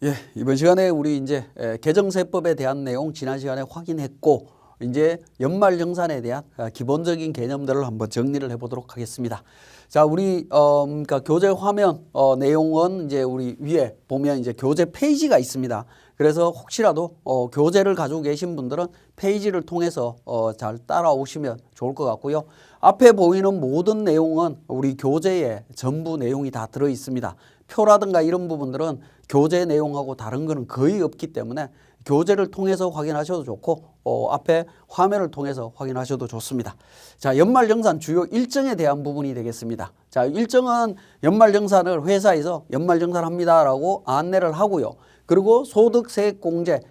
예, 이번 시간에 우리 이제 개정세법에 대한 내용 지난 시간에 확인했고 이제 연말정산에 대한 기본적인 개념들을 한번 정리를 해보도록 하겠습니다. 자, 우리 그러니까 교재 화면 내용은 이제 우리 위에 보면 이제 교재 페이지가 있습니다. 그래서 혹시라도 교재를 가지고 계신 분들은 페이지를 통해서 잘 따라오시면 좋을 것 같고요. 앞에 보이는 모든 내용은 우리 교재에 전부 내용이 다 들어 있습니다. 표라든가 이런 부분들은 교재 내용하고 다른 거는 거의 없기 때문에 교재를 통해서 확인하셔도 좋고 앞에 화면을 통해서 확인하셔도 좋습니다. 자, 연말정산 주요 일정에 대한 부분이 되겠습니다. 자, 일정은 연말정산을 회사에서 연말정산합니다라고 안내를 하고요. 그리고 소득세액공제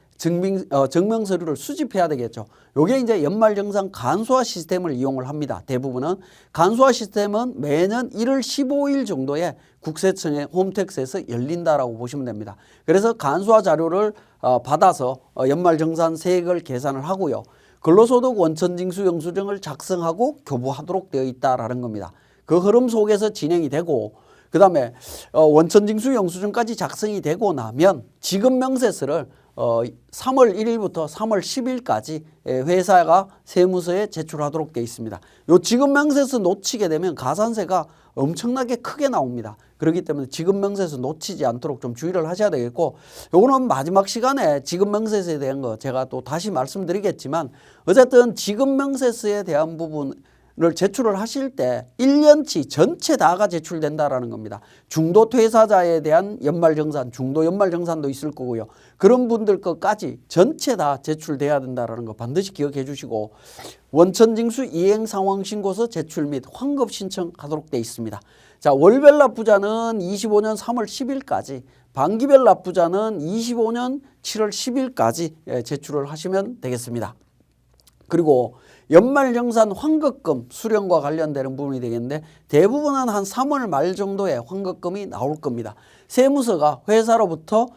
증명서류를 수집해야 되겠죠. 요게 이제 연말정산 간소화 시스템을 이용을 합니다. 대부분은 간소화 시스템은 매년 1월 15일 정도에 국세청의 홈택스에서 열린다라고 보시면 됩니다. 그래서 간소화 자료를 받아서 연말정산 세액을 계산을 하고요. 근로소득 원천징수 영수증을 작성하고 교부하도록 되어 있다라는 겁니다. 그 흐름 속에서 진행이 되고 그 다음에 원천징수 영수증까지 작성이 되고 나면 지급명세서를 3월 1일부터 3월 10일까지 회사가 세무서에 제출하도록 되어 있습니다. 요 지급명세서 놓치게 되면 가산세가 엄청나게 크게 나옵니다. 그렇기 때문에 지급명세서 놓치지 않도록 좀 주의를 하셔야 되겠고, 요거는 마지막 시간에 지급명세서에 대한 거 제가 또 다시 말씀드리겠지만 어쨌든 지급명세서에 대한 부분을 제출을 하실 때 1년치 전체 다가 제출된다라는 겁니다. 중도 퇴사자에 대한 연말정산, 중도 연말정산도 있을 거고요. 그런 분들 것까지 전체 다 제출돼야 된다라는 거 반드시 기억해 주시고, 원천징수 이행상황신고서 제출 및 환급 신청하도록 되어 있습니다. 자, 월별 납부자는 25년 3월 10일까지, 반기별 납부자는 25년 7월 10일까지 제출을 하시면 되겠습니다. 그리고 연말정산 환급금 수령과 관련되는 부분이 되겠는데 대부분은 한 3월 말 정도에 환급금이 나올 겁니다. 세무서가 회사로부터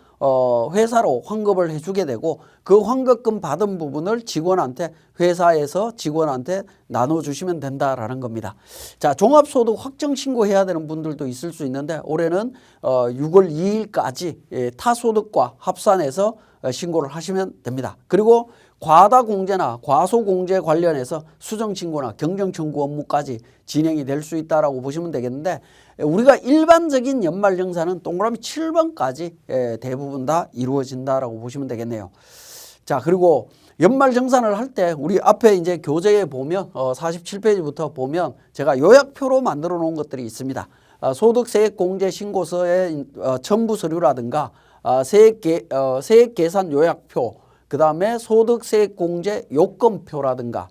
회사로 환급을 해주게 되고 그 환급금 받은 부분을 직원한테 회사에서 직원한테 나눠주시면 된다라는 겁니다. 자, 종합소득 확정 신고해야 되는 분들도 있을 수 있는데 올해는 6월 2일까지 타소득과 합산해서 신고를 하시면 됩니다. 그리고 과다공제나 과소공제 관련해서 수정신고나 경정청구 업무까지 진행이 될 수 있다라고 보시면 되겠는데 우리가 일반적인 연말정산은 동그라미 7번까지 대부분 다 이루어진다라고 보시면 되겠네요. 자, 그리고 연말정산을 할 때 우리 앞에 이제 교재에 보면 47페이지부터 보면 제가 요약표로 만들어 놓은 것들이 있습니다. 소득세액공제 신고서의 첨부 서류라든가 세액계산 요약표, 그 다음에 소득세액공제 요건표라든가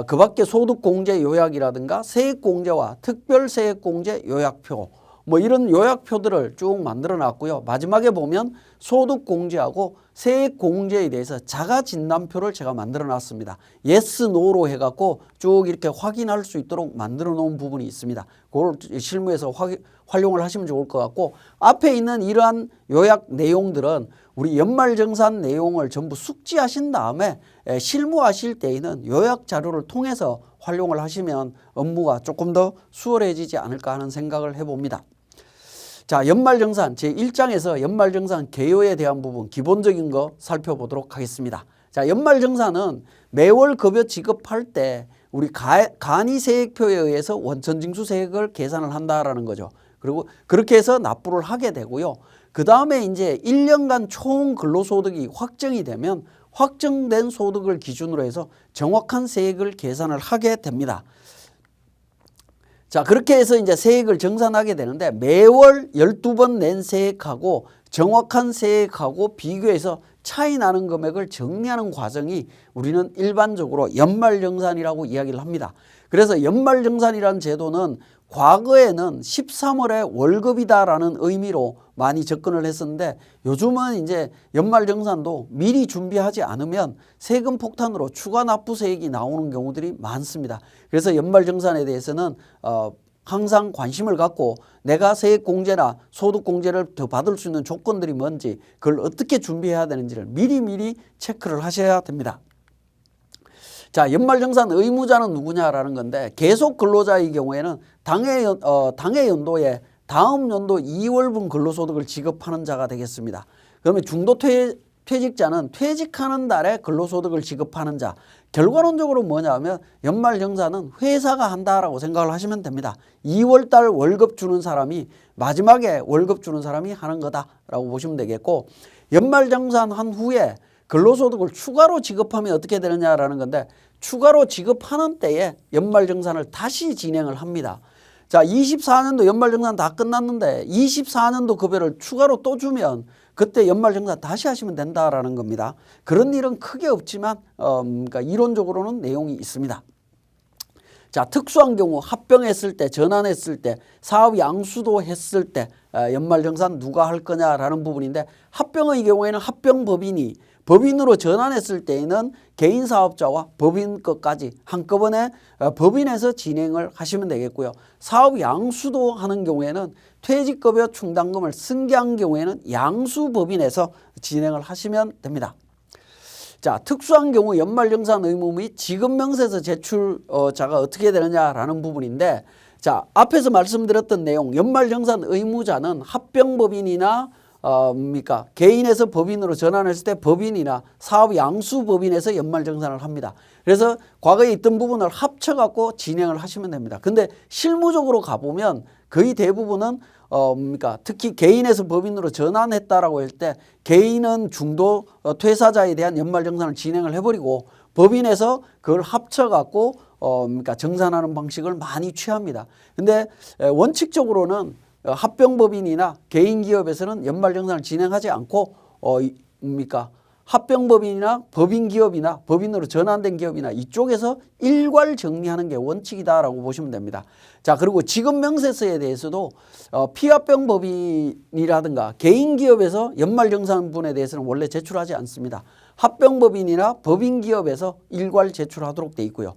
그 밖에 소득공제 요약이라든가 세액공제와 특별세액공제 요약표 뭐 이런 요약표들을 쭉 만들어 놨고요. 마지막에 보면 소득공제하고 세액공제에 대해서 자가진단표를 제가 만들어 놨습니다. 예스, 노로 해갖고 쭉 이렇게 확인할 수 있도록 만들어 놓은 부분이 있습니다. 그걸 실무에서 활용을 하시면 좋을 것 같고 앞에 있는 이러한 요약 내용들은 우리 연말정산 내용을 전부 숙지하신 다음에 실무하실 때에는 요약 자료를 통해서 활용을 하시면 업무가 조금 더 수월해지지 않을까 하는 생각을 해봅니다. 자, 연말정산 제1장에서 연말정산 개요에 대한 부분 기본적인 거 살펴보도록 하겠습니다. 자, 연말정산은 매월 급여 지급할 때 우리 간이세액표에 의해서 원천징수세액을 계산을 한다라는 거죠. 그리고 그렇게 해서 납부를 하게 되고요. 그 다음에 이제 1년간 총 근로소득이 확정이 되면 확정된 소득을 기준으로 해서 정확한 세액을 계산을 하게 됩니다. 자, 그렇게 해서 이제 세액을 정산하게 되는데 매월 12번 낸 세액하고 정확한 세액하고 비교해서 차이 나는 금액을 정리하는 과정이 우리는 일반적으로 연말정산이라고 이야기를 합니다. 그래서 연말정산이라는 제도는 과거에는 13월에 월급이다라는 의미로 많이 접근을 했었는데 요즘은 이제 연말정산도 미리 준비하지 않으면 세금 폭탄으로 추가 납부세액이 나오는 경우들이 많습니다. 그래서 연말정산에 대해서는 항상 관심을 갖고 내가 세액공제나 소득공제를 더 받을 수 있는 조건들이 뭔지 그걸 어떻게 준비해야 되는지를 미리미리 체크를 하셔야 됩니다. 자, 연말정산 의무자는 누구냐라는 건데 계속 근로자의 경우에는 당해 연도에 다음 연도 2월분 근로소득을 지급하는 자가 되겠습니다. 그러면 중도퇴직자는 퇴직하는 달에 근로소득을 지급하는 자. 결과론적으로 뭐냐면 연말정산은 회사가 한다라고 생각을 하시면 됩니다. 2월달 월급 주는 사람이 마지막에 월급 주는 사람이 하는 거다라고 보시면 되겠고, 연말정산한 후에 근로소득을 추가로 지급하면 어떻게 되느냐라는 건데, 추가로 지급하는 때에 연말정산을 다시 진행을 합니다. 자, 24년도 연말정산 다 끝났는데 24년도 급여를 추가로 또 주면 그때 연말정산 다시 하시면 된다라는 겁니다. 그런 일은 크게 없지만 그러니까 이론적으로는 내용이 있습니다. 자, 특수한 경우 합병했을 때, 전환했을 때, 사업 양수도 했을 때 연말정산 누가 할 거냐라는 부분인데, 합병의 경우에는 합병법인이 법인으로 전환했을 때에는 개인사업자와 법인 것까지 한꺼번에 법인에서 진행을 하시면 되겠고요. 사업 양수도 하는 경우에는 퇴직급여 충당금을 승계한 경우에는 양수법인에서 진행을 하시면 됩니다. 자, 특수한 경우 연말정산 의무 및 지급명세서 제출자가 어떻게 되느냐라는 부분인데, 자, 앞에서 말씀드렸던 내용, 연말정산 의무자는 합병법인이나 개인에서 법인으로 전환했을 때 법인이나 사업 양수법인에서 연말정산을 합니다. 그래서 과거에 있던 부분을 합쳐갖고 진행을 하시면 됩니다. 근데 실무적으로 가보면 거의 대부분은 특히 개인에서 법인으로 전환했다라고 할 때 개인은 중도 퇴사자에 대한 연말정산을 진행을 해버리고 법인에서 그걸 합쳐갖고 정산하는 방식을 많이 취합니다. 근데 원칙적으로는 합병법인이나 개인기업에서는 연말정산을 진행하지 않고 합병법인이나 법인기업이나 법인으로 전환된 기업이나 이쪽에서 일괄 정리하는 게 원칙이다라고 보시면 됩니다. 자, 그리고 지급명세서에 대해서도 피합병법인이라든가 개인기업에서 연말정산분에 대해서는 원래 제출하지 않습니다. 합병법인이나 법인기업에서 일괄 제출하도록 돼 있고요.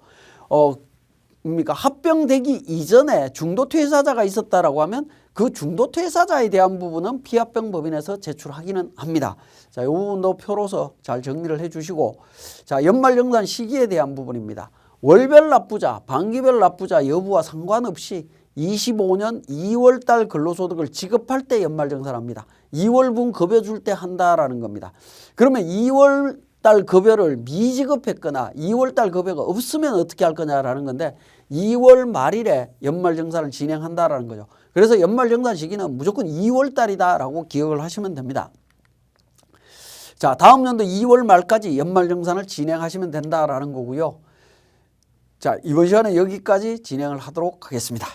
합병되기 이전에 중도퇴사자가 있었다라고 하면 그 중도퇴사자에 대한 부분은 피합병법인에서 제출하기는 합니다. 자, 이 부분도 표로서 잘 정리를 해주시고, 자, 연말정산 시기에 대한 부분입니다. 월별 납부자, 반기별 납부자 여부와 상관없이 25년 2월달 근로소득을 지급할 때 연말정산합니다. 2월분 급여 줄 때 한다라는 겁니다. 그러면 2월달 급여를 미지급했거나 2월달 급여가 없으면 어떻게 할 거냐라는 건데, 2월 말일에 연말정산을 진행한다라는 거죠. 그래서 연말정산 시기는 무조건 2월달이다라고 기억을 하시면 됩니다. 자, 다음 연도 2월 말까지 연말정산을 진행하시면 된다라는 거고요. 자, 이번 시간에 여기까지 진행을 하도록 하겠습니다.